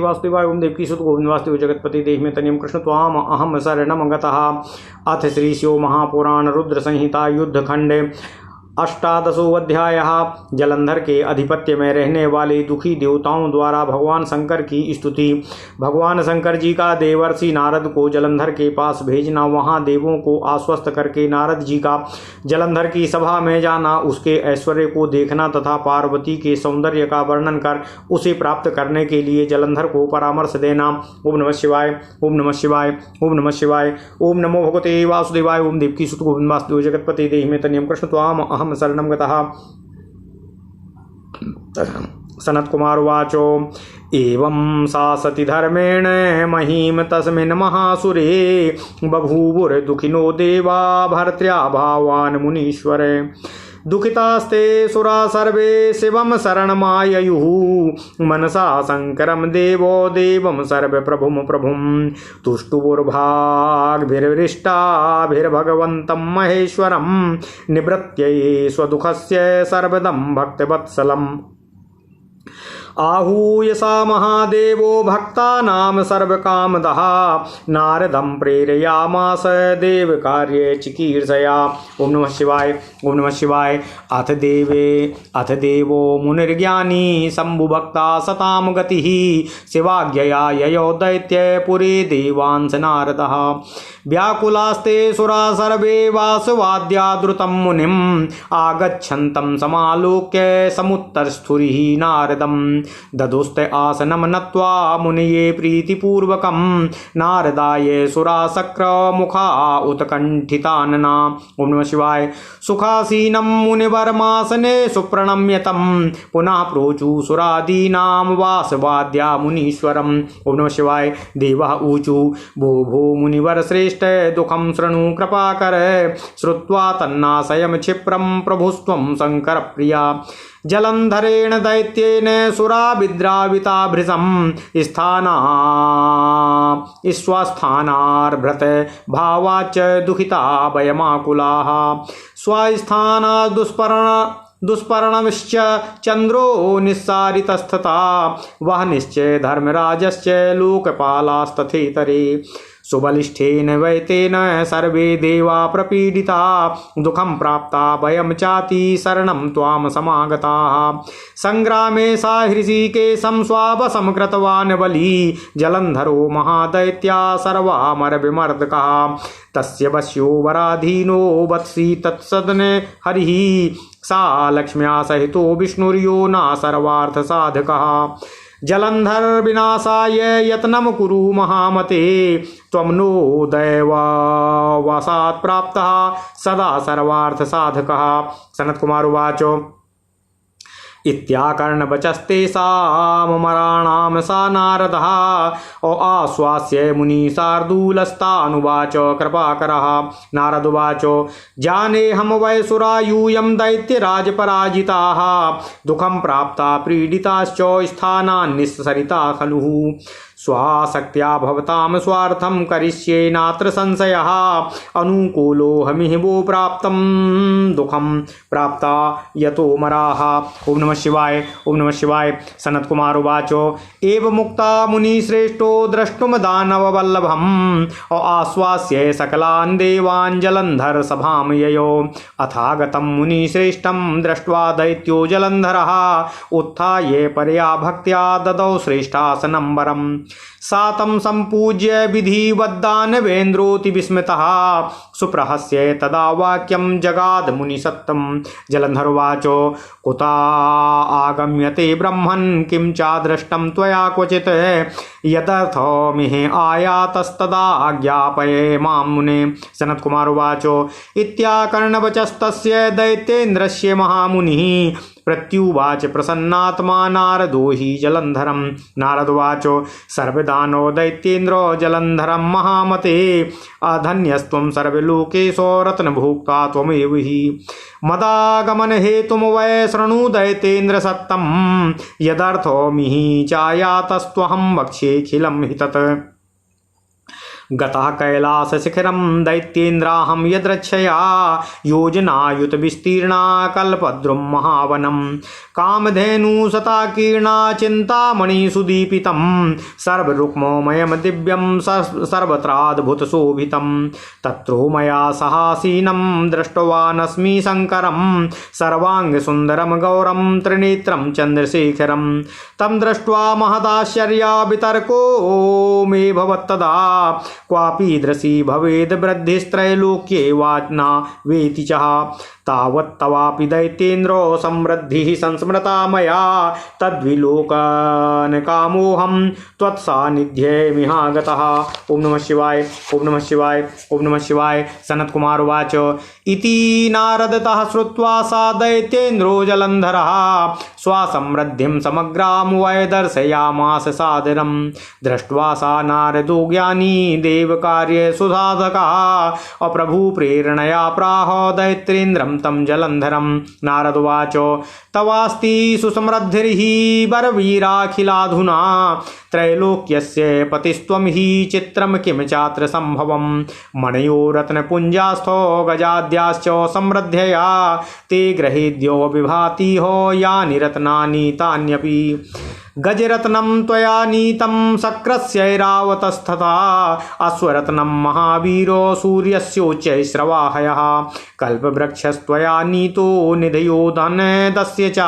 वासुदेवाय ओम देवकी सुत गोविंद वासुदेव जगतपति देह में तनियम कृष्ण त्वाम अहम शरणम गतः। अथ श्री शिव महापुराण रुद्र संहिता युद्ध खंड 18वां अध्याय। जलंधर के अधिपत्य में रहने वाले दुखी देवताओं द्वारा भगवान शंकर की स्तुति। भगवान शंकर जी का देवर्षि नारद को जलंधर के पास भेजना, वहां देवों को आश्वस्त करके नारद जी का जलंधर की सभा में जाना, उसके ऐश्वर्य को देखना तथा पार्वती के सौंदर्य का वर्णन कर उसे प्राप्त करने के लिए जलंधर को परामर्श देना। ओम नमः शिवाय, ओम नमः शिवाय, ओम नमः शिवाय। ओम नमो भगवते वासुदेवाय ओम देवकी सुत गोविंद वासुदेव जगतपति देहि में तनियम कृष्ण त्वाम अहम शरणं गतः। सनत कुमार उवाचो एवं सा सति धर्मेण महीम तस्मिन् महासुरे बभूवुर्दुखिनो देवा भर्त्र्या भावान् मुनीश्वर। दुखितास्ते सुरा सर्वे शिवं शरणमाययुः मनसा शंकरं देवो देवं सर्वप्रभुं प्रभुं तुष्टुर्भाग्भिर्विष्टाभिर्भगवन्तं महेश्वरं निवृत्यै स्वदुःखस्य सर्वदं भक्तवत्सलम्। आहूय सा महादेवो भक्तानां सर्वकामदः नारदं प्रेरयामास देव कार्ये चिकीर्षया। ओम नमः शिवाय, ओम नमः शिवाय। अथ देवो मुनिर्ज्ञानी शंभुभक्ता सतां गतिः शिवाज्ञया ययो दैत्यपुरे देवांस नारदः। व्याकुलास्ते सुरा सर्वे वासवाद्या द्रुतं मुनिम् आगच्छन्तं समालोक्य समुत्तरस्थुरिः नारदम् ददुस्त आसनम नत्वा मुनये प्रीतिपूर्वकं नारदाय सुरासक्र मुखा उत्कंठितानना। ओम नमः शिवाय। सुखासीनं मुनिवर्मासने सुप्रणम्यतं पुनः प्रोचु सुरादीनां वासवाद्या मुनीश्वरम्। ओम नमः शिवाय। देवः ऊचु भो भो मुनिवर श्रेष्ठ दुःखं शृणु कृपाकर श्रुत्वा तन्नाशयं क्षिप्रं प्रभुस्त्वं शंकर प्रिया। जलंधरेण दैत्येन सुराविद्राविता भृशं स्वस्थानार्भृत भावाच दुखिता वयमाकुलाः। स्वस्थानात् दुष्पर्णश्च चंद्रो निस्सारितस्तथा वह निश्चय धर्मराजश्च लोकपालास्तथेतरे। सुबलिष्ठेन वै तेन सर्वे देवा प्रपीडिता दुखं प्राप्ता वयं चाति शरणं त्वां समागताः। संग्रामे साहृषिकेशं स्वावशं कृतवान् बली जलंधरो महादैत्या सर्वामरविमर्दकः। तस्य वश्यो वराधीनो वत्सि तत्सदने हरिः सा लक्ष्म्या सहितो विष्णुर्यो न सर्वार्थ साधकः। जलंधर विनाशाय यत्नं कुरु महामते त्वं नो दैववशात् प्राप्तः सदा सर्वार्थ साधकः। सनत कुमार उवाच इत्याकर्णवचस्तेषामराणां सा नारदः आश्वास्य मुनिशार्दूलस्तानुवाच कृपाकरः। नारद उवाच जानेऽहं वै सुरा यूयं दैत्यराजपराजिताः दुःखं प्राप्ता पीडिताश्च स्थानान्निस्सरिता खलु। स्वाशक्त्या भवतां स्वार्थं करिष्ये नात्र संशयः अनुकूलोऽहमिह वो प्राप्तं दुःखं प्राप्ता यतो मराः। ओम नमः शिवाय, ओम नमः शिवाय। सनत कुमार उवाचो एव मुक्ता मुनिश्रेष्ठो द्रष्टुम दानववल्लभम् आश्वास्य सकलान् देवान् जलंधर सभां ययो। अथागतं मुनिश्रेष्ठं दृष्ट्वा दैत्यो जलंधरः उत्थाय परया भक्त्या ददौ श्रेष्ठासनं वरम्। सातं संपूज्य विधिवद्दानवेन्द्रोति विस्मितः सुप्रहस्य तदा वाक्यं जगाद मुनिसत्तं। जलंधर उवाचो कुता आगम्यते ब्रह्मन् किं चादृष्टं त्वया क्वचित् यदर्थमिह आयातस्तदा ज्ञापय मां मुने। सनत कुमार उवाचो इत्याकर्णवचस्तस्य दैत्येन्द्रस्य महामुनिः प्रत्युवाच प्रसन्नात्मा नारदो हि जलंधरम्। नारद उवाच सर्वदानो दैत्येन्द्रो जलंधरं महामते अधन्यस्त्वं सर्वलोकेशो रत्नभुक्ता त्वमेव हि। मदागमन हेतुम वै शृणु दैत्येन्द्र सत्तं यदर्थो मिहि चायातस्त्वहं वक्ष्येऽखिलं हि तत्। गतः कैलासशिखरं दैत्येन्द्राहं यदृच्छया योजनायुत विस्तीर्णा कल्पद्रुम महावनम कामधेनुशताकीर्णा चिंतामणि सुदीपितं सर्वरुक्ममयं दिव्यं सर्वत्राद्भुतशोभितं तत्रो मया सहासीनं दृष्टवानस्मि शङ्करं सर्वाङ्गसुन्दरं गौरं त्रिनेत्रं चन्द्रशेखरं तं दृष्ट्वा महदाश्चर्या वितर्को मे भवत्तदा क्वापि दृशी भवेद् वृद्धिस्त्रैलोक्ये वाजना वेति च तावत्तवापि दैत्येन्द्रो समृद्धिः संस्मृता मया तद्विलोकनकामोऽहं त्वत्सान्निध्ये मिहागतः। ओम नमः शिवाय ओम नमः शिवाय ओम नमः शिवाय। सनत कुमार उवाच इति नारदतः श्रुत्वा सा दैत्येन्द्रो जलन्धरः स्वसमृद्धिं समग्रां वै दर्शयामास सादरं दृष्ट्वा सा नारदो ज्ञानी देवकार्ये सुसाधकः अप्रभु प्रेरणया प्राह दैत्येन्द्रं तं जलन्धरं। नारद उवाच तवास्ति सुसमृद्धिर्हि वरवीराखिलाधुना त्रैलोक्यस्य पतिस्त्वं हि चित्रं किं चात्र संभवं मणयो रत्नपुञ्जास्थो गजाद्याश्च समृद्ध्यया ते गृहेद्यो विभाति हो यानि रत्नानि तान्यपि गजरत्नं त्वया नीतं शक्रस्यैरावतस्तथा अश्वरत्नं महावीरो सूर्यस्योच्चैश्रवाहयः कल्पवृक्षस्त्वया नीतो निधयो धनदस्य च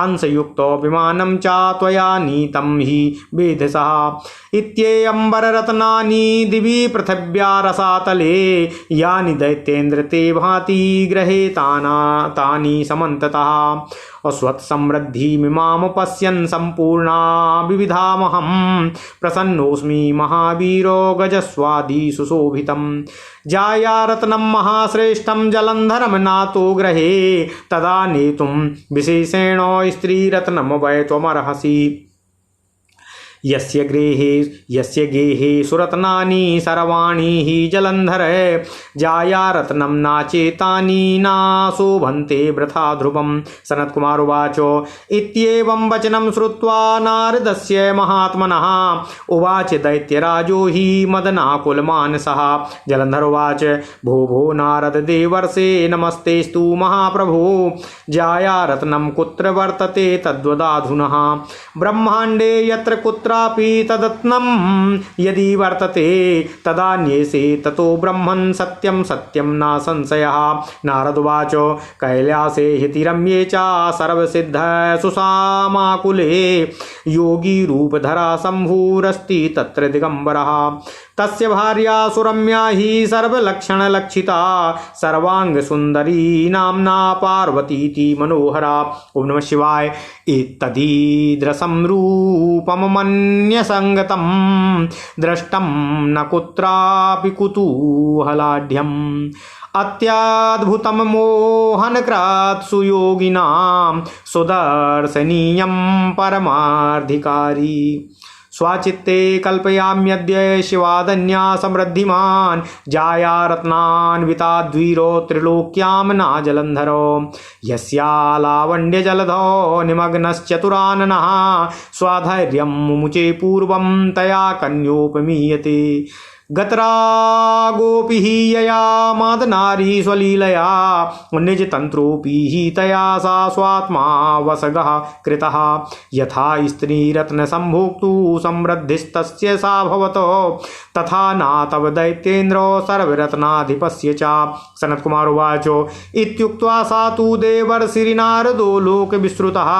हंसयुक्तो विमानं च त्वया नीतं हि वेधसः इत्येयम्बररत्नानि दिवि पृथिव्या रसातले यानि दैत्येन्द्र ते भाति गृहे तानि समन्ततः अस्वत्समृद्धिमिमां पश्यन् सम्पूर्णा विविधामहं प्रसन्नोऽस्मि महावीरो गजस्वादी सुशोभितं जाया रत्नं महाश्रेष्ठं जलन्धरं नातो गृहे तदा नेतुं विशेषेण स्त्रीरत्नं वै त्वमर्हसि यस्य गेहे सुरत्नानि सर्वाणि हि जलन्धर जाया रत्नं नाचेतानि न शोभन्ते वृथा ध्रुवम्। सनत कुमार उवाच इत्येवं वचनं श्रुत्वा नारदस्य महात्मनः उवाच दैत्यराजो हि मदनाकुलमानसः। जलन्धर उवाच भो भो नारद देवर्षे नमस्तेस्तु महाप्रभो जाया रत्नं कुत्र वर्तते तद्वदाधुनः ब्रह्माण्डे यत्र कुत्रापि तदत्नं यदि वर्तते तदान्येषे ततो ब्रह्मन् सत्यं सत्यं न संशयः। नारद उवाच कैलासे हितिरम्ये च सर्वसिद्ध सुसामाकुले योगी रूपधरा शम्भुरस्ति तत्र दिगंबरः तस्य भार्या सुरम्या हि सर्वलक्षणलक्षिता सर्वांग सुंदरी नाम्ना पार्वतीति मनोहरा। ओम नमः शिवाय। इत्तदीदृशं रूपमन्यसंगतं दृष्टं न कुत्रापि कुतूहलाढ्यम् अत्याद्भुतं मोहनकृत् सुयोगिनां सुदर्शनीयं परमार्धिकारी स्वाचित्ते कल्पयाम्यद्य शिवादन्या समृद्धिमान् जाया रत्नान्विताद्वीरो त्रिलोक्यां न जलन्धरो यस्या लावण्यजलधो निमग्नश्चतुराननः स्वाधैर्यं मुमुचे पूर्वं तया कन्योपमीयते गतरागोपि हि यया मादनारी स्वलीलया निजतन्त्रोऽपि हि तया सा स्वात्मा वसगः कृतः यथा स्त्रीरत्नसम्भोक्तु समृद्धिस्तस्य सा भवतो तथा न तव दैत्येन्द्रो सर्वरत्नाधिपस्य च। सनत कुमार उवाच इत्युक्त्वा सा तु देवर्षिनारदो लोकविश्रुतः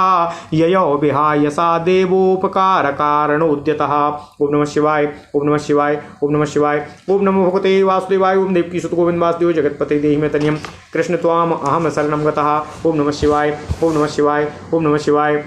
ययो विहाय सा देवोपकारकारणोद्यतः। ओम नमः शिवाय ओम नमः शिवाय ओम नमः शिवाय। ओम नमो भगवते वासुदेवाय। ओम देवकी सुत गोविंद वासुदेव जगतपते देहि मे तनियम कृष्ण त्वाम अहम शरणं गतः। ओम नमः शिवाय ओम नमः शिवाय ओम नमः शिवाय।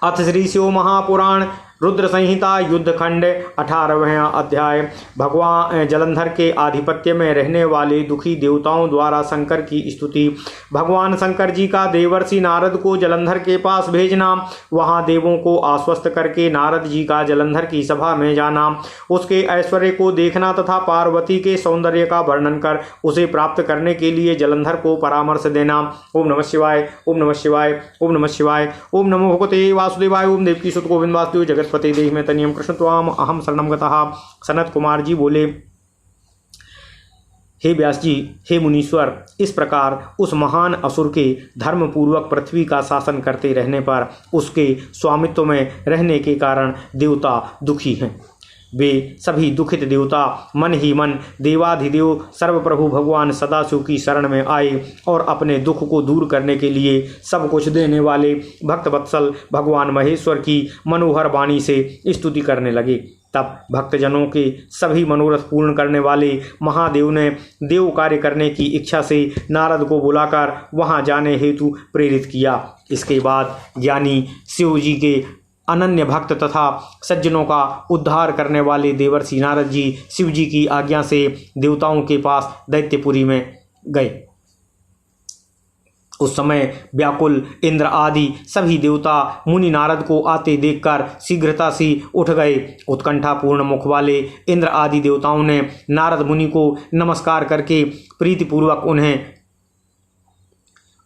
अथ श्री शिव महापुराण रुद्र संहिता युद्धखंड 18वां अध्याय। भगवान जलंधर के आधिपत्य में रहने वाले दुखी देवताओं द्वारा शंकर की स्तुति। भगवान शंकर जी का देवर्षि नारद को जलंधर के पास भेजना, वहां देवों को आश्वस्त करके नारद जी का जलंधर की सभा में जाना, उसके ऐश्वर्य को देखना तथा पार्वती के सौंदर्य का वर्णन कर उसे प्राप्त करने के लिए जलंधर को परामर्श देना। ओम नमः शिवाय ओम नमः शिवाय ओम नमः शिवाय। ओम नमो भगवते वासुदेवाय। ओम देवकी सुत गोविंद वासुदेव जगत जगतपते देहि में तनियम कृष्ण त्वाम अहम शरणम गतः। सनत कुमार जी बोले, हे व्यास जी, हे मुनीश्वर, इस प्रकार उस महान असुर के धर्मपूर्वक पृथ्वी का शासन करते रहने पर उसके स्वामित्व में रहने के कारण देवता दुखी हैं। वे सभी दुखित देवता मन ही मन देवाधिदेव सर्वप्रभु भगवान सदाशिव की शरण में आए और अपने दुख को दूर करने के लिए सब कुछ देने वाले भक्तवत्सल भगवान महेश्वर की मनोहर वाणी से स्तुति करने लगे। तब भक्तजनों के सभी मनोरथ पूर्ण करने वाले महादेव ने देव कार्य करने की इच्छा से नारद को बुलाकर वहां जाने हेतु प्रेरित किया। इसके बाद ज्ञानी शिव जी के अनन्य भक्त तथा सज्जनों का उद्धार करने वाले देवर्षि नारद जी शिव जी की आज्ञा से देवताओं के पास दैत्यपुरी में गए। उस समय व्याकुल इंद्र आदि सभी देवता मुनि नारद को आते देखकर शीघ्रता से उठ गए। उत्कंठापूर्ण मुख वाले इंद्र आदि देवताओं ने नारद मुनि को नमस्कार करके प्रीतिपूर्वक उन्हें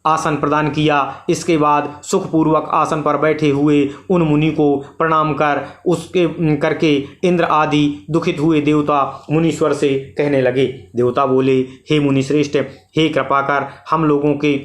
आसन प्रदान किया। इसके बाद सुखपूर्वक आसन पर बैठे हुए उन मुनि को प्रणाम करके इंद्र आदि दुखित हुए देवता मुनीश्वर से कहने लगे। देवता बोले, हे मुनिश्रेष्ठ, हे कृपा कर हम लोगों के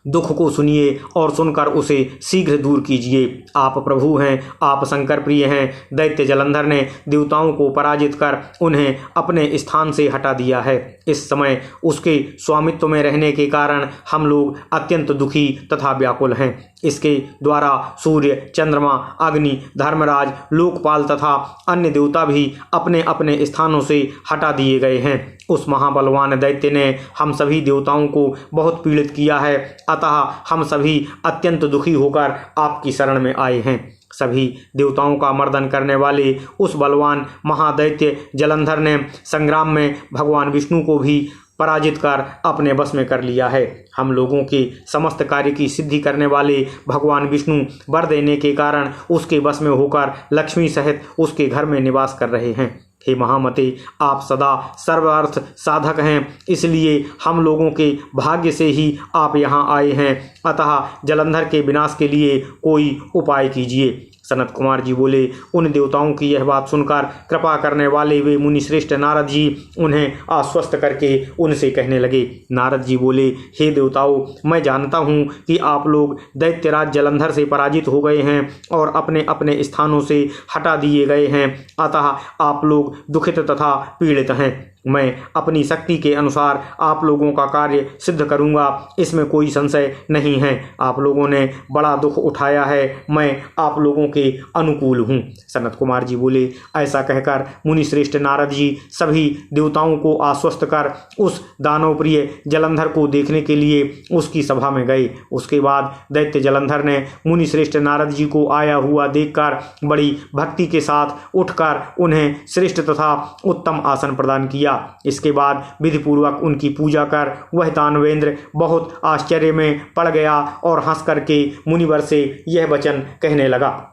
दुख को सुनिए और सुनकर उसे शीघ्र दूर कीजिए। आप प्रभु हैं, आप शंकर प्रिय हैं। दैत्य जलंधर ने देवताओं को पराजित कर उन्हें अपने स्थान से हटा दिया है। इस समय उसके स्वामित्व में रहने के कारण हम लोग अत्यंत दुखी तथा व्याकुल हैं। इसके द्वारा सूर्य, चंद्रमा, अग्नि, धर्मराज, लोकपाल तथा अन्य देवता भी अपने अपने स्थानों से हटा दिए गए हैं। उस महाबलवान दैत्य ने हम सभी देवताओं को बहुत पीड़ित किया है, अतः हम सभी अत्यंत दुखी होकर आपकी शरण में आए हैं। सभी देवताओं का मर्दन करने वाले उस बलवान महादैत्य जलंधर ने संग्राम में भगवान विष्णु को भी पराजित कर अपने बस में कर लिया है। हम लोगों के समस्त कार्य की सिद्धि करने वाले भगवान विष्णु वर देने के कारण उसके बस में होकर लक्ष्मी सहित उसके घर में निवास कर रहे हैं। हे महामते, आप सदा सर्वार्थ साधक हैं, इसलिए हम लोगों के भाग्य से ही आप यहाँ आए हैं। अतः जलंधर के विनाश के लिए कोई उपाय कीजिए। सनत कुमार जी बोले, उन देवताओं की यह बात सुनकर कृपा करने वाले वे मुनिश्रेष्ठ नारद जी उन्हें आश्वस्त करके उनसे कहने लगे। नारद जी बोले, हे देवताओं, मैं जानता हूँ कि आप लोग दैत्यराज जलंधर से पराजित हो गए हैं और अपने अपने स्थानों से हटा दिए गए हैं, अतः आप लोग दुखित तथा पीड़ित हैं। मैं अपनी शक्ति के अनुसार आप लोगों का कार्य सिद्ध करूंगा, इसमें कोई संशय नहीं है। आप लोगों ने बड़ा दुख उठाया है, मैं आप लोगों के अनुकूल हूँ। सनत कुमार जी बोले, ऐसा कहकर मुनिश्रेष्ठ नारद जी सभी देवताओं को आश्वस्त कर उस दानवप्रिय जलंधर को देखने के लिए उसकी सभा में गए। उसके बाद दैत्य जलंधर ने मुनिश्रेष्ठ नारद जी को आया हुआ देखकर बड़ी भक्ति के साथ उठकर उन्हें श्रेष्ठ तथा उत्तम आसन प्रदान किया। इसके बाद विधिपूर्वक उनकी पूजा कर वह दानवेंद्र बहुत आश्चर्य में पड़ गया और हंस करके मुनिवर से यह वचन कहने लगा।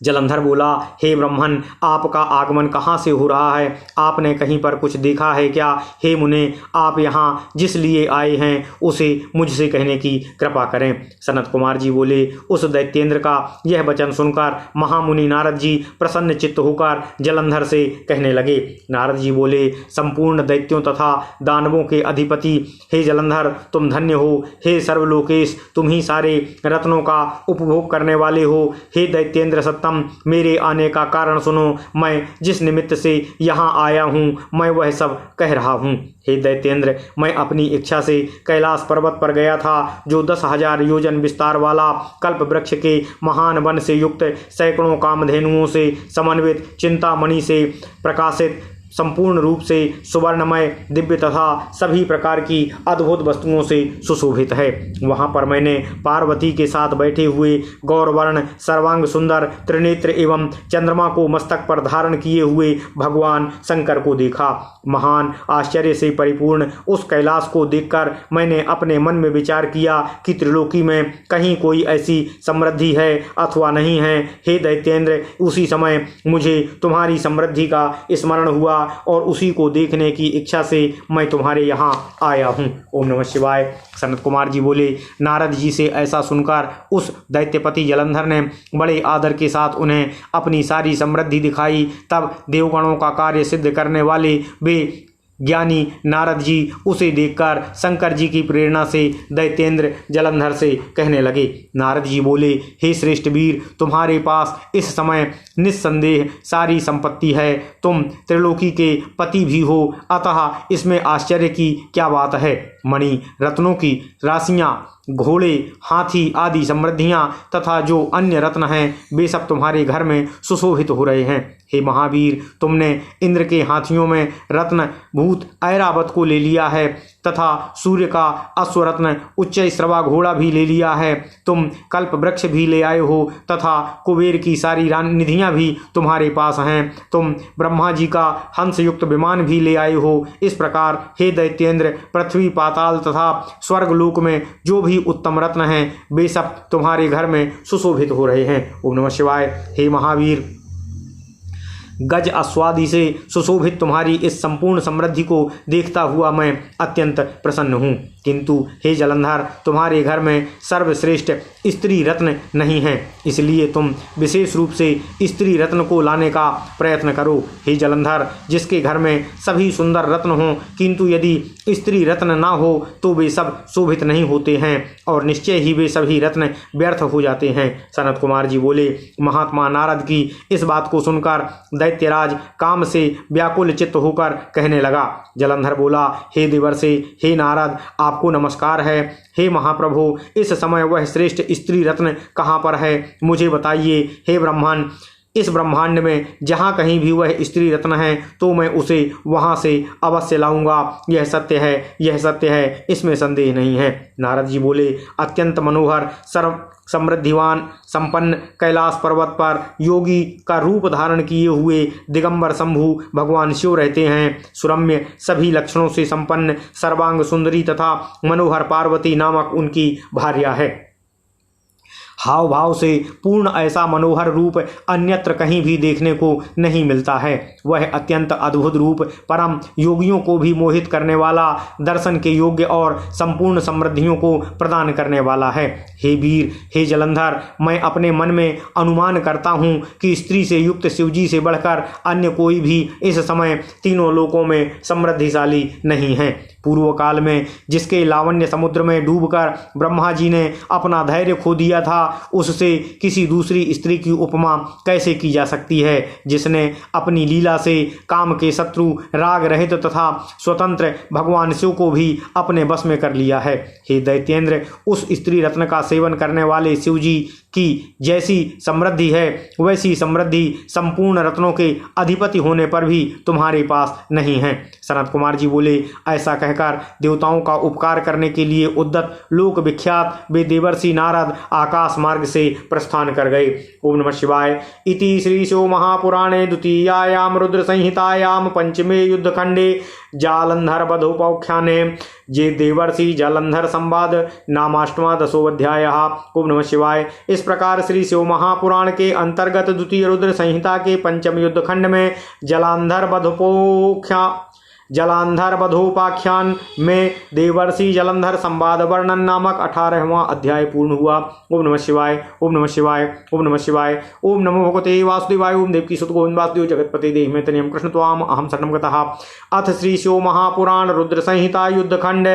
जलंधर बोला, हे ब्रह्मन, आपका आगमन कहाँ से हो रहा है? आपने कहीं पर कुछ देखा है क्या? हे मुने, आप यहाँ जिस लिए आए हैं उसे मुझसे कहने की कृपा करें। सनत कुमार जी बोले, उस दैत्येंद्र का यह वचन सुनकर महामुनि नारद जी प्रसन्न चित्त होकर जलंधर से कहने लगे। नारद जी बोले, संपूर्ण दैत्यों तथा दानवों के अधिपति हे जलंधर, तुम धन्य हो। हे सर्वलोकेश, तुम ही सारे रत्नों का उपभोग करने वाले हो। हे दैत्येंद्र सत्ता, मेरे आने का कारण सुनो। मैं जिस निमित्त से यहाँ आया हूँ मैं वह सब कह रहा हूँ। हे दैत्येंद्र, मैं अपनी इच्छा से कैलाश पर्वत पर गया था, जो 10,000 योजन विस्तार वाला कल्प वृक्ष के महान वन से युक्त सैकड़ों कामधेनुओं से समन्वित चिंतामणि से प्रकाशित संपूर्ण रूप से सुवर्णमय दिव्य तथा सभी प्रकार की अद्भुत वस्तुओं से सुशोभित है। वहाँ पर मैंने पार्वती के साथ बैठे हुए गौरवर्ण सर्वांग सुंदर त्रिनेत्र एवं चंद्रमा को मस्तक पर धारण किए हुए भगवान शंकर को देखा। महान आश्चर्य से परिपूर्ण उस कैलाश को देखकर मैंने अपने मन में विचार किया कि त्रिलोकी में कहीं कोई ऐसी समृद्धि है अथवा नहीं है। हे दैत्येंद्र, उसी समय मुझे तुम्हारी समृद्धि का स्मरण हुआ और उसी को देखने की इच्छा से मैं तुम्हारे यहाँ आया हूँ। ओम नमः शिवाय। सनत कुमार जी बोले, नारद जी से ऐसा सुनकर उस दैत्यपति जलंधर ने बड़े आदर के साथ उन्हें अपनी सारी समृद्धि दिखाई। तब देवगणों का कार्य सिद्ध करने वाले वे ज्ञानी नारद जी उसे देखकर शंकर जी की प्रेरणा से दैत्येंद्र जलंधर से कहने लगे। नारद जी बोले, हे श्रेष्ठ वीर, तुम्हारे पास इस समय निस्संदेह सारी संपत्ति है। तुम त्रिलोकी के पति भी हो, अतः इसमें आश्चर्य की क्या बात है। मणि रत्नों की राशियां, घोड़े, हाथी आदि समृद्धियां तथा जो अन्य रत्न हैं वे सब तुम्हारे घर में सुशोभित हो रहे हैं। हे महावीर, तुमने इंद्र के हाथियों में रत्न भूत ऐरावत को ले लिया है तथा सूर्य का अश्वरत्न उच्च श्रवा घोड़ा भी ले लिया है। तुम कल्प वृक्ष भी ले आए हो तथा कुबेर की सारी निधियां भी तुम्हारे पास हैं। तुम ब्रह्मा जी का हंस युक्त विमान भी ले आए हो। इस प्रकार हे दैत्येंद्र, पृथ्वी, पाताल तथा स्वर्गलोक में जो भी उत्तम रत्न हैं वे सब तुम्हारे घर में सुशोभित हो रहे हैं। ओम नमः शिवाय। हे महावीर, गज अश्वादि से सुशोभित तुम्हारी इस संपूर्ण समृद्धि को देखता हुआ मैं अत्यंत प्रसन्न हूँ। किंतु हे जलंधर, तुम्हारे घर में सर्वश्रेष्ठ स्त्री रत्न नहीं है, इसलिए तुम विशेष रूप से स्त्री रत्न को लाने का प्रयत्न करो। हे जलंधर, जिसके घर में सभी सुंदर रत्न हों किंतु यदि स्त्री रत्न ना हो तो वे सब शोभित नहीं होते हैं और निश्चय ही वे सभी रत्न व्यर्थ हो जाते हैं। सनत कुमार जी बोले, महात्मा नारद की इस बात को सुनकर दैत्यराज काम से व्याकुल चित्त होकर कहने लगा। जलंधर बोला, हे देवर्षि, हे नारद, आपको नमस्कार है। हे महाप्रभु, इस समय वह श्रेष्ठ स्त्री रत्न कहाँ पर है, मुझे बताइए। हे ब्रह्मण, इस ब्रह्मांड में जहाँ कहीं भी वह स्त्री रत्न है तो मैं उसे वहाँ से अवश्य लाऊंगा। यह सत्य है, यह सत्य है, इसमें संदेह नहीं है। नारद जी बोले, अत्यंत मनोहर सर्व समृद्धिवान संपन्न कैलाश पर्वत पर योगी का रूप धारण किए हुए दिगंबर शंभु भगवान शिव रहते हैं। सुरम्य सभी लक्षणों से संपन्न सर्वांग सुंदरी तथा मनोहर पार्वती नामक उनकी भार्या है। हाव भाव से पूर्ण ऐसा मनोहर रूप अन्यत्र कहीं भी देखने को नहीं मिलता है। वह अत्यंत अद्भुत रूप परम योगियों को भी मोहित करने वाला, दर्शन के योग्य और संपूर्ण समृद्धियों को प्रदान करने वाला है। हे वीर, हे जलंधर, मैं अपने मन में अनुमान करता हूँ कि स्त्री से युक्त शिवजी से बढ़कर अन्य कोई भी इस समय तीनों लोकों में समृद्धिशाली नहीं है। पूर्व काल में जिसके लावण्य समुद्र में डूबकर ब्रह्मा जी ने अपना धैर्य खो दिया था, उससे किसी दूसरी स्त्री की उपमा कैसे की जा सकती है, जिसने अपनी लीला से काम के शत्रु राग रहित तथा स्वतंत्र भगवान शिव को भी अपने बस में कर लिया है। हे दैत्येंद्र, उस स्त्री रत्न का सेवन करने वाले शिव जी की जैसी समृद्धि है वैसी समृद्धि संपूर्ण रत्नों के अधिपति होने पर भी तुम्हारे पास नहीं है। सनत कुमार जी बोले, ऐसा कहकर देवताओं का उपकार करने के लिए उद्दत लोक विख्यात वे देवर्षि नारद आकाश मार्ग से प्रस्थान कर गए। ओम नमः शिवाय। इति श्री शिव महापुराणे द्वितीयायाम रुद्र संहितायाम पंचमे युद्धखंडे जालंधर वधोपाख्याने जे देवर्षि जालंधर संवाद नामाष्टमा दशोऽध्यायः। ओम नमः शिवाय। इस प्रकार श्री शिव महापुराण के अंतर्गत द्वितीय रुद्र संहिता के पंचम युद्धखंड में जलांधर वधोपाख्यान में देवर्षि जलंधर संवाद वर्णन नामक 18वां अध्याय पूर्ण हुआ। ओम नमः शिवाय। ओम नमः शिवाय। ओम नमः शिवाय। ओम नमो भगवते वासुदेवाय। ओम देवकी सुत गोविंद वासुदेव जगतपते देहि में तनियम कृष्ण त्वाम अहम शरणं गतः। अथ श्री शिव महापुराण रुद्र संहिता युद्धखंड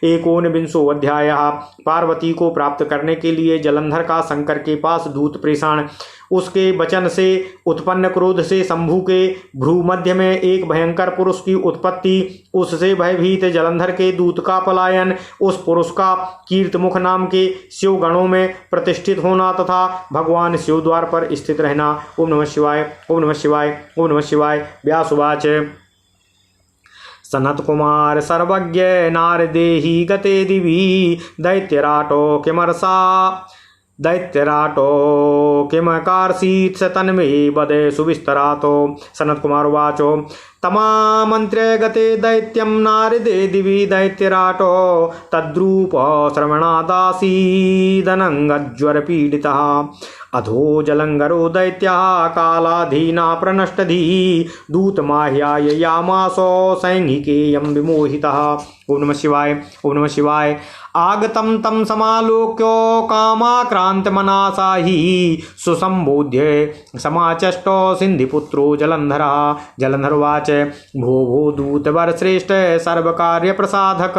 एकोनविंशो अध्यायः। पार्वती को प्राप्त करने के लिए जलंधर का शंकर के पास दूत प्रेषण। उसके वचन से उत्पन्न क्रोध से शंभु के भ्रू मध्य में एक भयंकर पुरुष की उत्पत्ति, उससे भयभीत जलंधर के दूत का पलायन, उस पुरुष का कीर्तमुख नाम के शिव गणों में प्रतिष्ठित होना तथा भगवान शिव द्वार पर स्थित रहना। ओम नमः शिवाय। ओम नमः शिवाय। ओम नमः शिवाय। व्यासुवाच। सनत कुमार सर्वज्ञ नारदेहि गते दिवि दैत्यराटो किमकार्षीत् स तन्मे वदे सुविस्तरातो। सनत कुमार उवाचो। तमामन्त्र्य गते दैत्यं नारदे दिवि दैत्यराटो तद्रूप श्रवणादासीदनङ्गज्वरपीडितः अधो जलङ्गरो दैत्यः कालाधीना प्रनष्टधी दूतमाह्याय यामासो सैनिकेयं विमोहितः। ओम नमः शिवाय। ओम नमः शिवाय। आगतं तं समालोक्यो कामाक्रान्तमनासा हि सुसंबोध्य समाचष्टो सिन्धिपुत्रो जलन्धरः। जलन्धरोवाच भो भो दूतवरश्रेष्ठ सर्वकार्यप्रसाधक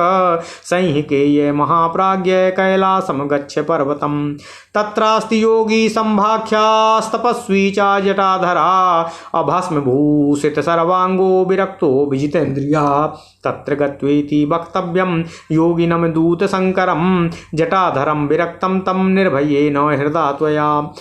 संहिकेय महाप्राज्ञ कैलासं गच्छ पर्वतं तत्रास्ति योगी संभाख्यास्तपस्वी च जटाधरा अभस्मभूषित सर्वांगो विरक्तो विजितेन्द्रियः तत्र गत्वेति वक्तव्यं योगिनं दूतशङ्करं जटाधरं विरक्तं तं निर्भयेन हृदा त्वया।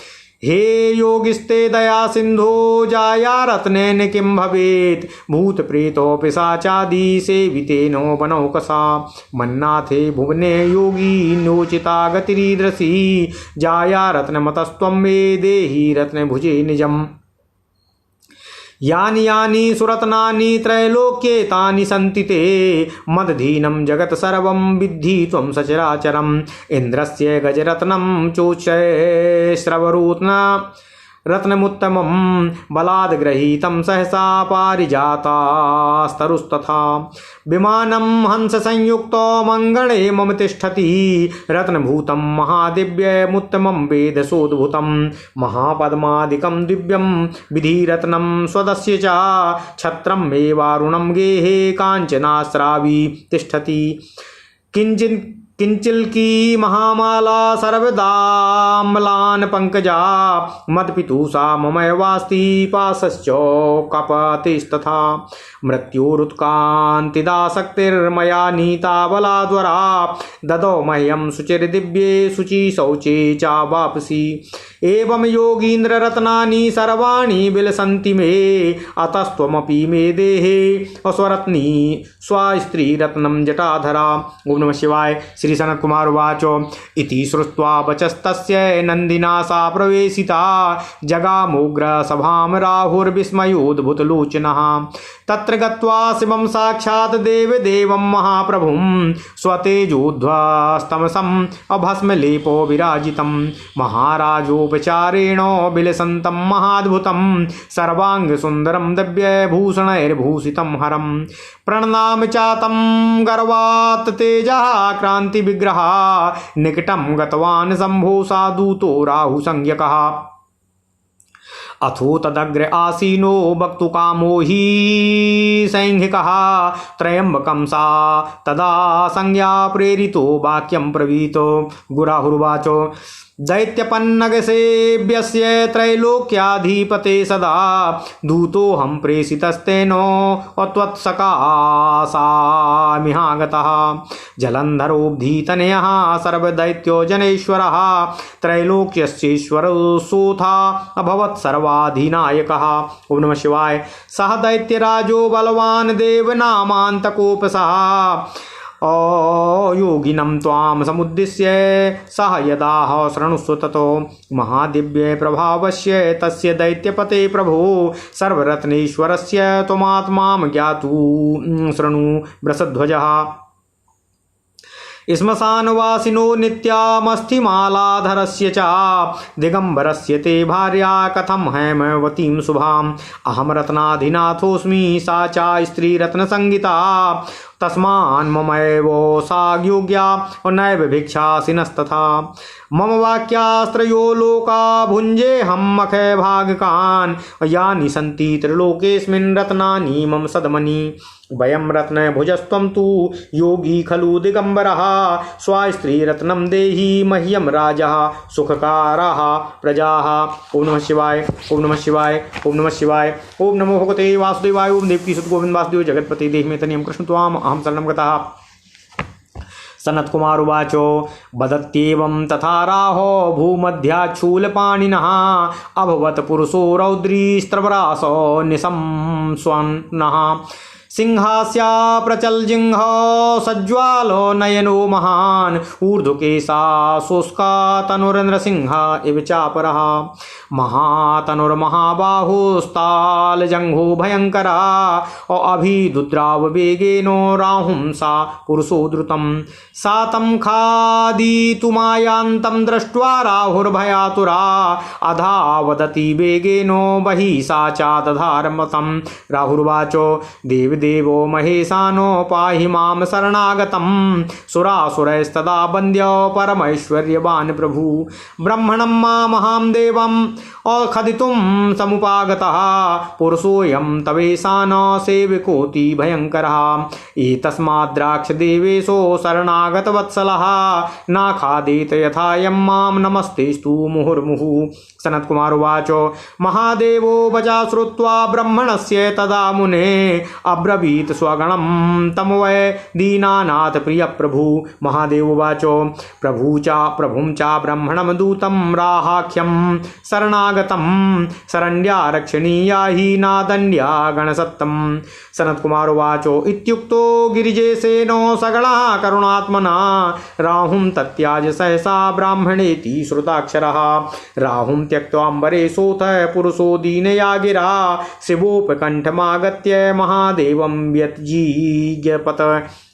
हे योगिस्ते दया सिंधो जाया रत्नेन किं भवेत् भूतप्रेतो पिशाचादि सेवितेनो वनौकसा मन्नाथे भुवने योगी नोचिता गतिरीदृशी जाया रत्नमतस्त्वं मे देहि रत्नभुजे निजम्। यानि यानि सुरत्नानि त्रैलोक्ये तानि सन्ति ते मदधीनं जगत् सर्वं विद्धि त्वं सचराचरम्। इन्द्रस्य गजरत्नं चोच्चैश्रवरूत्ना रत्नमुत्तमं बलाद् गृहीतं सहसा पारिजातास्तरुस्तथा विमानं हंस संयुक्तो मङ्गले मम तिष्ठति रत्नभूतं महादिव्यमुत्तमं वेदसोद्भूतं महापद्मादिकं दिव्यं विधिरत्नं स्वदस्य च छत्रं मे वारुणं गेहे काञ्चनास्रावी तिष्ठति किंचिल्की महामाला सर्वदाम्लान पंकजा मदपितुषा ममैवास्ति पाशश्चौकपतिस्तथा मृत्युरुत्कान्तिदासक्तिर्मया नीता बलाद्वरा ददौ मह्यं शुचिर्दिव्ये शुचि शौचे चावापसि एवं योगीन्द्र रत्नानि सर्वाणि विलसन्ति मे अतस्त्वमपि मे देहे स्वरत्नी स्वस्त्री रत्नं जटाधरा। ओम नमः शिवाय। श्री सनत कुमार उवाच इति श्रुत्वा वचस्तस्य नन्दिना सा प्रवेशिता जगामोग्र सभां राहुर्विस्मयोद्भुतलोचनः तत्र गत्वा शिवं साक्षात् देवदेवं महाप्रभुं स्वतेजोध्वस्तमसम् अभस्मलेपो विराजितं महाराजोपचारेण विलसन्तं महाद्भुतं सर्वाङ्गसुन्दरं दिव्यभूषणैर्भूषितं हरं प्रणनाम चातं गर्वात् तेजः क्रान्तिविग्रह निकटं गतवान् शम्भो साधूतो राहुसंज्ञकः अथो तदग्र आसीनो वक्तुकामो हि सैंघिकः त्रयम्बकं सा तदा संज्ञा प्रेरितो वाक्यं ब्रवीतो गुराहुर्वाच दैत्यपन्नगसेव्यस्य त्रैलोक्याधिपते सदा दूतोऽहं प्रेषितस्तेनो त्वत्सकाशामिहागतः जलन्धरोब्धीतनयः सर्वदैत्यो जनेश्वरः त्रैलोक्यस्येश्वरोऽसोऽथा अभवत् सर्वाधिनायकः। ओम नमः शिवाय। सह दैत्यराजो बलवान् देवनामान्तकोपसः योगिनं त्वां समुद्दिश्य सह यदाह शृणुस्व ततो महादिव्य प्रभावस्य तस्य दैत्यपते प्रभो सर्वरत्नेश्वरस्य त्वमात्मां ज्ञातु शृणु वृषध्वजः श्मशानवासिनो नित्यामस्थिमालाधरस्य च दिगंबरस्य ते भार्या कथं हैमवतीं शुभाम् अहं रत्नाधिनाथोऽस्मि सा च स्त्रीरत्नसंगिता तस्मान् ममैव सा योग्या नैव भिक्षासिनस्तथा मम वाक्यास्त्रयो लोका भुञ्जेऽहं अखय भागकान् यानि सन्ति त्रिलोकेऽस्मिन् रत्नानि मम सदमनि वयं रत्नभुजस्त्वं तु योगी खलु दिगंबरः स्वास्त्रीरत्नं देहि मह्यं राजः सुखकाराः प्रजाः। ओम नमः शिवाय। ओम नमः शिवाय। ओम नमः शिवाय। ओम नमो भगवते वासुदेवाय। ओम देवकी सुत गोविंद वासुदेव जगत्पति देहि मे तनियं कृष्ण त्वाम् अहं शरणं गतः। सनत्कुमार उवाच वदत्येवं तथा राहो भूमध्याच्छूलपाणिनः अभवत् पुरुषो रौद्री स्त्रवरासो निशंस्वन्नः सिंहास्या प्रचल जिंह सज्ज्वालो नयनो महान ऊर्ध्वकेशा शुष्का तनुर्नृसिंह इव चापरः महातनुर्महाबाहुस्ताल जंघो भयंकरा अभिदुद्राव वेगेनो राहुंसा पुरुषो द्रुतम् सातं खादितुमायान्तं दृष्ट्वा राहुर्भयातुरा अधावदति वेगेनो बहिः सा चादधारमतं राहुर्वाचो देवदेवो महेशानो पाहि मां शरणागतं सुरासुरैस्तदा वन्द्यो परमैश्वर्यवान् प्रभु ब्रह्मणं मामहां देवम् अखदितुं समुपागतः पुरुषोऽयं तवेशान सेवकोऽति भयङ्करः एतस्माद्राक्षदेवेशो शरणागतवत्सलः नाखादेत यथायं मां नमस्तेस्तु मुहुर्मुहुः सनत्कुमार उवाच महादेवो वचा श्रुत्वा ब्रह्मणस्य तदा मुने अब्रवीत स्वगणं तं वै दीनानाथ प्रिय प्रभु महादेव उवाच प्रभुं च ब्रह्मणं दूतं राहाख्यं शरणागतं शरण्या रक्षणीया हि नादन्या गणसत्तं सनत्कुमार उवाच इत्युक्तो गिरिजेशेनो सगणः करुणात्मना राहुं तत्याज सहसा ब्राह्मणेति श्रुताक्षरः राहुं त्यक्त्वाम्बरेशोऽथ पुरुषो दीनया गिरा शिवोपकण्ठमागत्य महादेवं व्यतजीज्ञपत।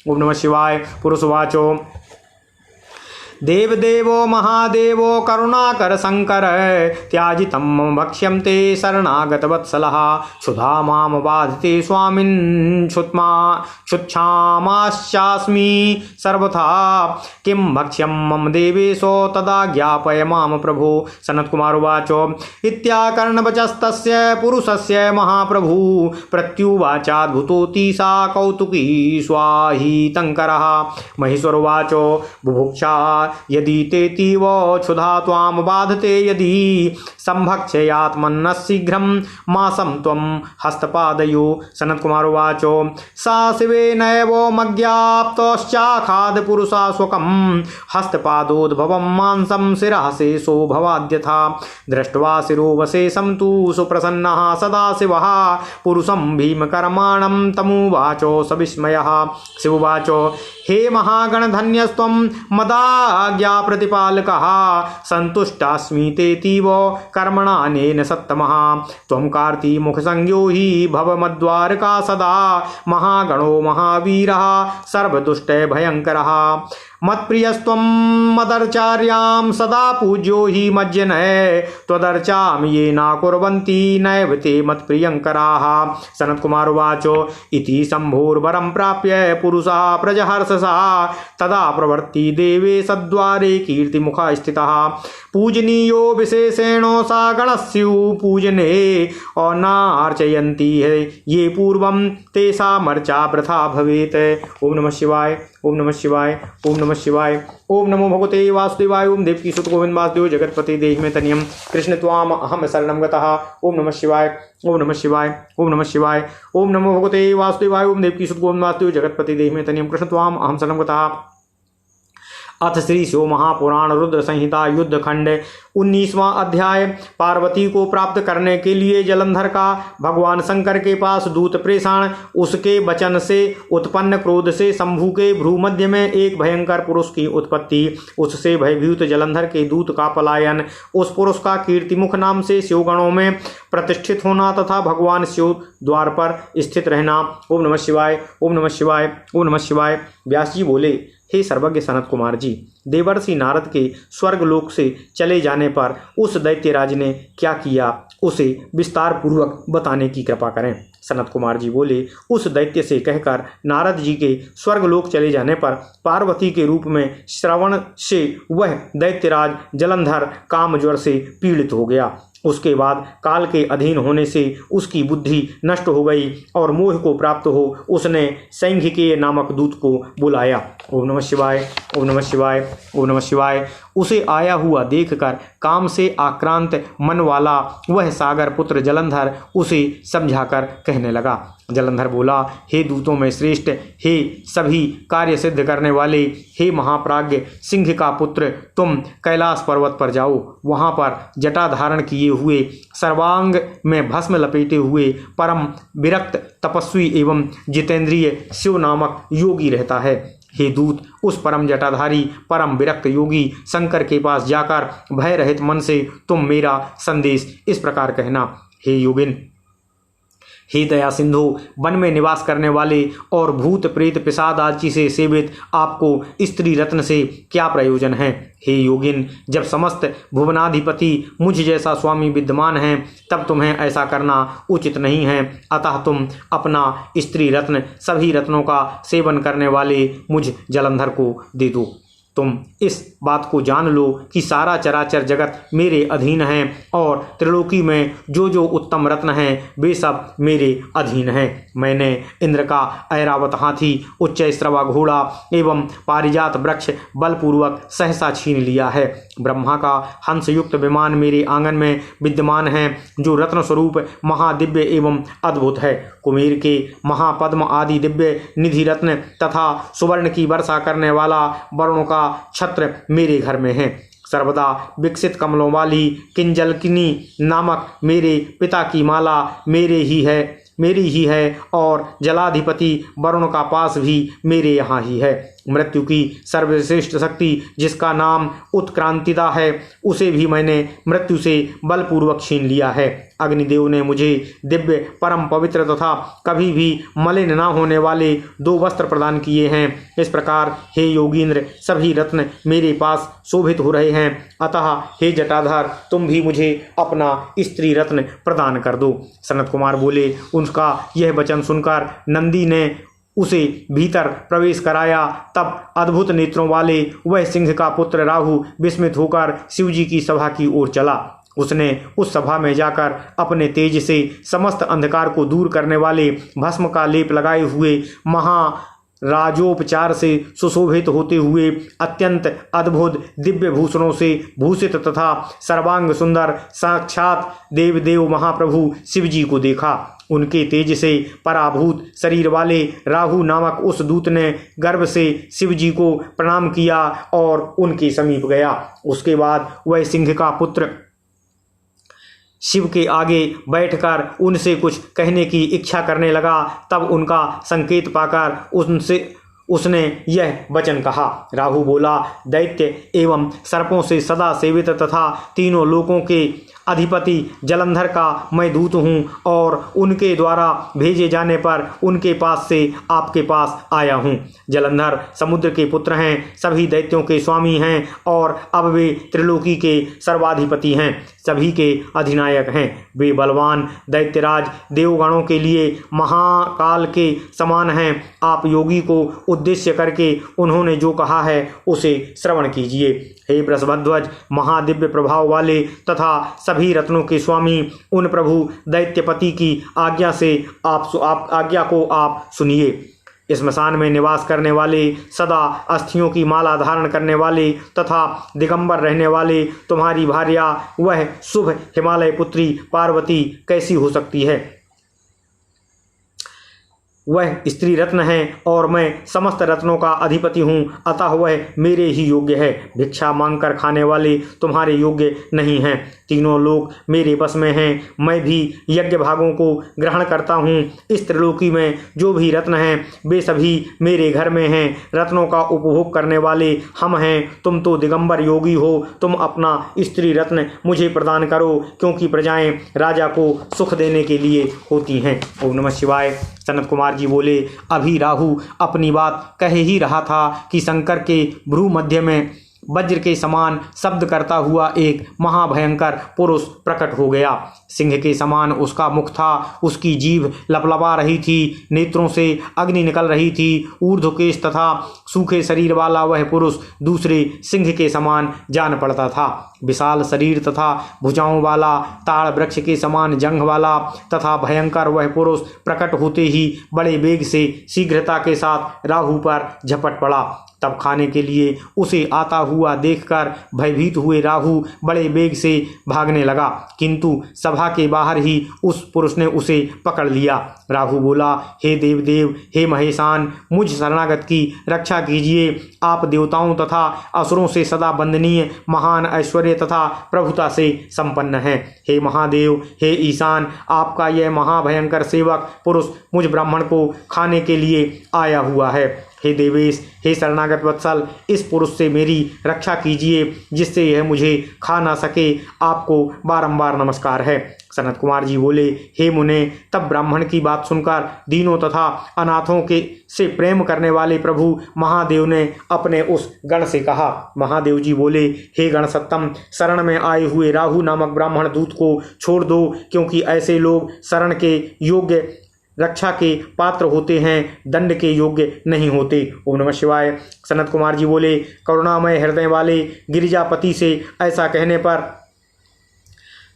ओम नमः शिवाय। पुरुषवाचो देवदेवो महादेवो करुणाकर शंकर त्याजितं मम भक्ष्यं ते शरणागतवत्सलः क्षुधा मां बाधते स्वामिन् क्षुच्छामाश्चास्मि सर्वथा किं भक्ष्यं मम देवेशो तदा ज्ञापय मां प्रभो सनत्कुमार उवाच इत्याकर्णवचस्तस्य पुरुषस्य महाप्रभु प्रत्युवाचाद्भुतोऽति सा कौतुकी स्वाहितङ्करः महेश्वर उवाच बुभुक्षा यदि तेतीव क्षुधा त्वां बाधते यदि संभक्ष्यात्मन्न शीघ्रं मासं त्वं हस्तपादयो सनत्कुमार उवाच सा शिवेनैव मज्ञाप्तश्चाखाद पुरुषा स्वकं हस्तपादोद्भवं मांसं शिरः शेषो भवाद्यथा दृष्ट्वा शिरोवशेषं तु सुप्रसन्नः सदाशिवः पुरुषं भीमकर्माणं तमुवाचो सविस्मयः शिववाच हे महागणधन्यस्त्वं मदाज्ञा प्रतिपालकः सन्तुष्टास्मि तेतीव कर्मणानेन सत्तमः त्वं कार्तिमुखसंज्ञो हि भवमद्वारका सदा महागणो महावीरः सर्वदुष्टै भयङ्करः मत्प्रियस्त्वं मदर्चार्यां सदा पूज्यो हि मज्जनः त्वदर्चां ये न कुर्वन्ति नैव ते मत्प्रियङ्कराः सनत्कुमार उवाच इति शम्भोर्वरं प्राप्य पुरुषः प्रजहर्षसा तदा प्रवर्ति देवे सद्वारे कीर्तिमुखा स्थितः पूजनीयो विशेषेण सा गणस्यु पूजने अनार्चयन्ति ये पूर्वं तेषामर्चा वृथा भवेत्। ओम नमः शिवाय। ओम नमः शिवाय। ओम नमः शिवाय। ओम नमो भगवते वासुदेवाय। ओम देवकी सुत गोविंद वासुदेव जगतपति देहि में तनियम कृष्ण त्वाम अहम शरणं गतः। ओम नमः शिवाय। ओम नमः शिवाय। ओम नमः शिवाय। ओम नमो भगवते वासुदेवाय। ओम देवकी सुत गोविंद वासुदेव जगतपति देहि में तनियम कृष्ण त्वाम अहम शरणं गतः। अथ श्री शिव महापुराण रुद्र संहिता युद्ध खंड 19वां अध्याय। पार्वती को प्राप्त करने के लिए जलंधर का भगवान शंकर के पास दूत प्रेषण। उसके वचन से उत्पन्न क्रोध से शंभु के भ्रूमध्य में एक भयंकर पुरुष की उत्पत्ति। उससे भयभीत जलंधर के दूत का पलायन। उस पुरुष का कीर्तिमुख नाम से शिवगणों में प्रतिष्ठित होना तथा भगवान शिव द्वार पर स्थित रहना। ओम नमः शिवाय। ओम नमः शिवाय। ओम नमः शिवाय। व्यास जी बोले, हे सर्वज्ञ सनत कुमार जी, देवर्षि नारद के स्वर्गलोक से चले जाने पर उस दैत्यराज ने क्या किया उसे विस्तार पूर्वक बताने की कृपा करें। सनत कुमार जी बोले, उस दैत्य से कहकर नारद जी के स्वर्गलोक चले जाने पर पार्वती के रूप में श्रवण से वह दैत्यराज जलंधर कामज्वर से पीड़ित हो गया। उसके बाद काल के अधीन होने से उसकी बुद्धि नष्ट हो गई और मोह को प्राप्त हो उसने सैंघिकेय नामक दूत को बुलाया। ओम नमः शिवाय। ओम नमः शिवाय। ओम नमः शिवाय। उसे आया हुआ देखकर काम से आक्रांत मन वाला वह सागर पुत्र जलंधर उसे समझाकर कहने लगा। जलंधर बोला, हे दूतों में श्रेष्ठ, हे सभी कार्य सिद्ध करने वाले, हे महाप्राज्ञ सिंह का पुत्र, तुम कैलाश पर्वत पर जाओ। वहाँ पर जटा धारण किए हुए, सर्वांग में भस्म लपेटे हुए परम विरक्त तपस्वी एवं जितेंद्रिय शिव नामक योगी रहता है। हे दूत, उस परम जटाधारी परम विरक्त योगी शंकर के पास जाकर भय रहित मन से तुम मेरा संदेश इस प्रकार कहना। हे योगिन, हे दया सिंधु, वन में निवास करने वाले और भूत प्रेत पिशाच आदि से सेवित आपको स्त्री रत्न से क्या प्रयोजन है। हे योगिन, जब समस्त भुवनाधिपति मुझ जैसा स्वामी विद्यमान है तब तुम्हें ऐसा करना उचित नहीं है। अतः तुम अपना स्त्री रत्न सभी रत्नों का सेवन करने वाले मुझ जलंधर को दे दो। तुम इस बात को जान लो कि सारा चराचर जगत मेरे अधीन है और त्रिलोकी में जो जो उत्तम रत्न हैं वे सब मेरे अधीन हैं। मैंने इंद्र का ऐरावत हाथी, उच्च स्रवा घोड़ा एवं पारिजात वृक्ष बलपूर्वक सहसा छीन लिया है। ब्रह्मा का हंसयुक्त विमान मेरे आंगन में विद्यमान है जो रत्न स्वरूप महादिव्य एवं अद्भुत है। कुमेर के महापद्म आदि दिव्य निधि रत्न तथा सुवर्ण की वर्षा करने वाला वरुणों का छत्र मेरे घर में है। सर्वदा विकसित कमलों वाली किंजलकिनी नामक मेरे पिता की माला मेरी ही है और जलाधिपति वरुण का पास भी मेरे यहाँ ही है। मृत्यु की सर्वश्रेष्ठ शक्ति जिसका नाम उत्क्रांतिदा है उसे भी मैंने मृत्यु से बलपूर्वक छीन लिया है। अग्निदेव ने मुझे दिव्य परम पवित्र तथा कभी भी मलिन न होने वाले 2 वस्त्र प्रदान किए हैं। इस प्रकार हे योगींद्र, सभी रत्न मेरे पास शोभित हो रहे हैं। अतः हे जटाधर, तुम भी मुझे अपना स्त्री रत्न प्रदान कर दो। सनत कुमार बोले। उनका यह वचन सुनकर नंदी ने उसे भीतर प्रवेश कराया। तब अद्भुत नेत्रों वाले वह सिंह का पुत्र राहु विस्मित होकर शिवजी की सभा की ओर चला। उसने उस सभा में जाकर अपने तेज से समस्त अंधकार को दूर करने वाले भस्म का लेप लगाए हुए राजोपचार से सुशोभित होते हुए अत्यंत अद्भुत दिव्य भूषणों से भूषित तथा सर्वांग सुंदर साक्षात देवदेव महाप्रभु शिवजी को देखा। उनके तेज से पराभूत शरीर वाले राहु नामक उस दूत ने गर्व से शिवजी को प्रणाम किया और उनके समीप गया। उसके बाद वह सिंह का पुत्र शिव के आगे बैठकर उनसे कुछ कहने की इच्छा करने लगा। तब उनका संकेत पाकर उसने यह वचन कहा। राहु बोला, दैत्य एवं सर्पों से सदा सेवित तथा तीनों लोकों के अधिपति जलंधर का मैं दूत हूँ और उनके द्वारा भेजे जाने पर उनके पास से आपके पास आया हूँ। जलंधर समुद्र के पुत्र हैं, सभी दैत्यों के स्वामी हैं और अब वे त्रिलोकी के सर्वाधिपति हैं, सभी के अधिनायक हैं। वे बलवान दैत्यराज देवगणों के लिए महाकाल के समान हैं। आप योगी को उद्देश्य करके उन्होंने जो कहा है उसे श्रवण कीजिए। हे वृषभध्वज, महादिव्य प्रभाव वाले तथा सभी रत्नों के स्वामी, उन प्रभु दैत्यपति की आज्ञा से आज्ञा को आप सुनिए। स्मशान में निवास करने वाले, सदा अस्थियों की माला धारण करने वाले तथा दिगंबर रहने वाले तुम्हारी भार्या वह शुभ हिमालय पुत्री पार्वती कैसी हो सकती है? वह स्त्री रत्न है और मैं समस्त रत्नों का अधिपति हूँ, अतः वह मेरे ही योग्य है। भिक्षा मांगकर खाने वाले तुम्हारे योग्य नहीं हैं। तीनों लोग मेरे बस में हैं। मैं भी यज्ञ भागों को ग्रहण करता हूँ। इस त्रिलोकी में जो भी रत्न हैं वे सभी मेरे घर में हैं। रत्नों का उपभोग करने वाले हम हैं। तुम तो दिगंबर योगी हो, तुम अपना स्त्री रत्न मुझे प्रदान करो, क्योंकि प्रजाएं राजा को सुख देने के लिए होती हैं। ओम नमः शिवाय। सनत कुमार जी बोले, अभी राहु अपनी बात कह ही रहा था कि शंकर के भ्रू मध्य में वज्र के समान शब्द करता हुआ एक महाभयंकर पुरुष प्रकट हो गया। सिंह के समान उसका मुख था, उसकी जीभ लपलपा रही थी, नेत्रों से अग्नि निकल रही थी। ऊर्ध्वकेश तथा सूखे शरीर वाला वह पुरुष दूसरे सिंह के समान जान पड़ता था। विशाल शरीर तथा भुजाओं वाला, ताड़ वृक्ष के समान जंघ वाला तथा भयंकर वह पुरुष प्रकट होते ही बड़े वेग से शीघ्रता के साथ राहु पर झपट पड़ा। तब खाने के लिए उसे आता हुआ देखकर भयभीत हुए राहु बड़े वेग से भागने लगा, किंतु सभा के बाहर ही उस पुरुष ने उसे पकड़ लिया। राहु बोला, हे देवदेव, हे महेशान, मुझ शरणागत की रक्षा कीजिए। आप देवताओं तथा असुरों से सदा वंदनीय, महान ऐश्वर्य तथा प्रभुता से संपन्न हैं। हे महादेव, हे ईशान, आपका यह महाभयंकर सेवक पुरुष मुझ ब्राह्मण को खाने के लिए आया हुआ है। हे देवेश, हे शरणागत वत्सल, इस पुरुष से मेरी रक्षा कीजिए, जिससे यह मुझे खा ना सके। आपको बारंबार नमस्कार है। सनत कुमार जी बोले, हे मुने, तब ब्राह्मण की बात सुनकर दीनों तथा अनाथों के से प्रेम करने वाले प्रभु महादेव ने अपने उस गण से कहा। महादेव जी बोले, हे गणसत्तम, शरण में आए हुए राहु नामक ब्राह्मण दूत को छोड़ दो, क्योंकि ऐसे लोग शरण के योग्य, रक्षा के पात्र होते हैं, दंड के योग्य नहीं होते। ओम नमः शिवाय। सनत कुमार जी बोले, करुणामय हृदय वाले गिरिजापति से ऐसा कहने पर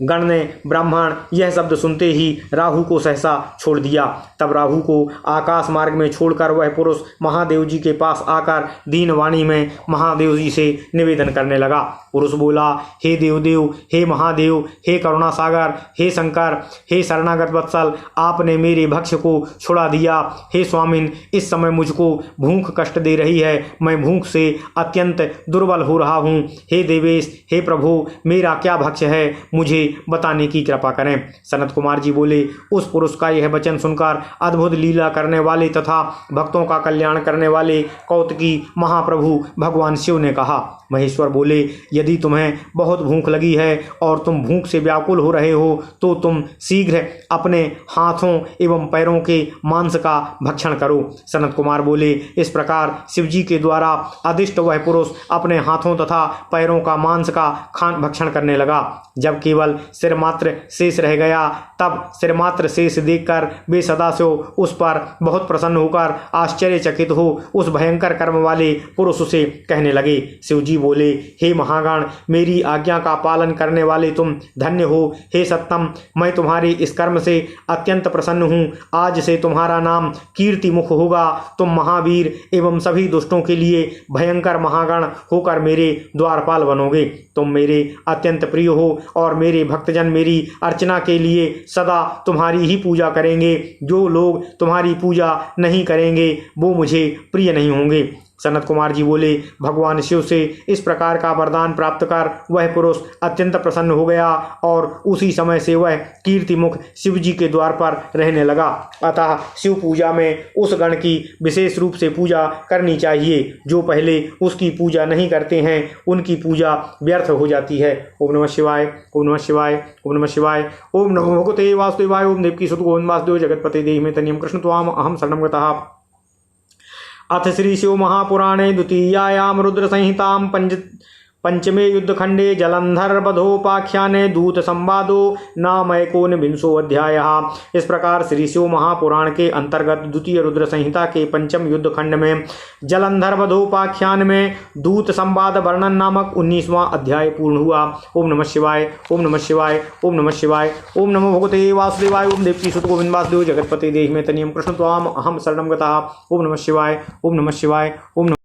गण ने ब्राह्मण यह शब्द सुनते ही राहु को सहसा छोड़ दिया। तब राहु को आकाश मार्ग में छोड़कर वह पुरुष महादेव जी के पास आकर दीन वाणी में महादेव जी से निवेदन करने लगा। पुरुष बोला, हे देवदेव, हे महादेव, हे करुणा सागर, हे शंकर, हे शरणागत वत्सल, आपने मेरे भक्ष्य को छुड़ा दिया। हे स्वामिन, इस समय मुझको भूख कष्ट दे रही है, मैं भूख से अत्यंत दुर्बल हो रहा हूँ। हे देवेश, हे प्रभु, मेरा क्या भक्ष्य है, मुझे बताने की कृपा करें। सनत कुमार जी बोले, उस पुरुष का यह वचन सुनकर अद्भुत लीला करने वाले तथा भक्तों का कल्याण करने वाले कौतकी महाप्रभु भगवान शिव ने कहा। महेश्वर बोले, यदि तुम्हें बहुत भूख लगी है और तुम भूख से व्याकुल हो रहे हो, तो तुम शीघ्र अपने हाथों एवं पैरों के मांस का भक्षण करो। सनत कुमार बोले, इस प्रकार शिवजी के द्वारा आदिष्ट वह पुरुष अपने हाथों तथा पैरों का मांस का भक्षण करने लगा। जब केवल सिर मात्र शेष रह गया, तब सिर मात्र शेष देखकर वे सदाशिव उस पर बहुत प्रसन्न होकर आश्चर्यचकित हो उस भयंकर कर्म वाले पुरुष से कहने लगे। शिवजी बोले, हे महागण, मेरी आज्ञा का पालन करने वाले तुम धन्य हो। हे सत्तम, मैं तुम्हारे इस कर्म से अत्यंत प्रसन्न हूँ। आज से तुम्हारा नाम कीर्ति मुख होगा। तुम महावीर एवं सभी दुष्टों के लिए भयंकर महागण होकर मेरे द्वारपाल बनोगे। तुम मेरे अत्यंत प्रिय हो और मेरे भक्तजन मेरी अर्चना के लिए सदा तुम्हारी ही पूजा करेंगे। जो लोग तुम्हारी पूजा नहीं करेंगे वो मुझे प्रिय नहीं होंगे। सनत कुमार जी बोले, भगवान शिव से इस प्रकार का वरदान प्राप्त कर वह पुरुष अत्यंत प्रसन्न हो गया और उसी समय से वह कीर्तिमुख शिव जी के द्वार पर रहने लगा। अतः शिव पूजा में उस गण की विशेष रूप से पूजा करनी चाहिए। जो पहले उसकी पूजा नहीं करते हैं उनकी पूजा व्यर्थ हो जाती है। ओम नमः शिवाय, ओम नमः शिवाय, ओम नमः शिवाय। ओम नमो भगवते वासुदेवाय। ओम देवकी सुत गोविंद वासुदेव जगतपते देहि मे तनियं कृष्ण त्वाम अहम शरणं गतः। अथ श्री शिव महापुराणे द्वितीयायां रुद्र संहितां पंचमे युद्धखंडे जलंधर वधोपाख्याने दूत संवादो नाम एकोनविंशो अध्यायः। इस प्रकार श्री शिव महापुराण के अंतर्गत द्वितीय रुद्र संहिता के पंचम युद्धखंड में जलंधर वधोपाख्यान में दूत संवाद वर्णन नामक 19वां अध्याय पूर्ण हुआ। ओम नमः शिवाय, ओम नमः शिवाय, ओम नमः शिवाय। ओम नमो भगवते वासुदेवाय। ओम देवकी सुत गोविंद वासुदेव जगतपते देहि मे तनियं कृष्ण त्वाम अहम शरणं गतः। ओम नमः शिवाय, ओम नमः शिवाय, ओम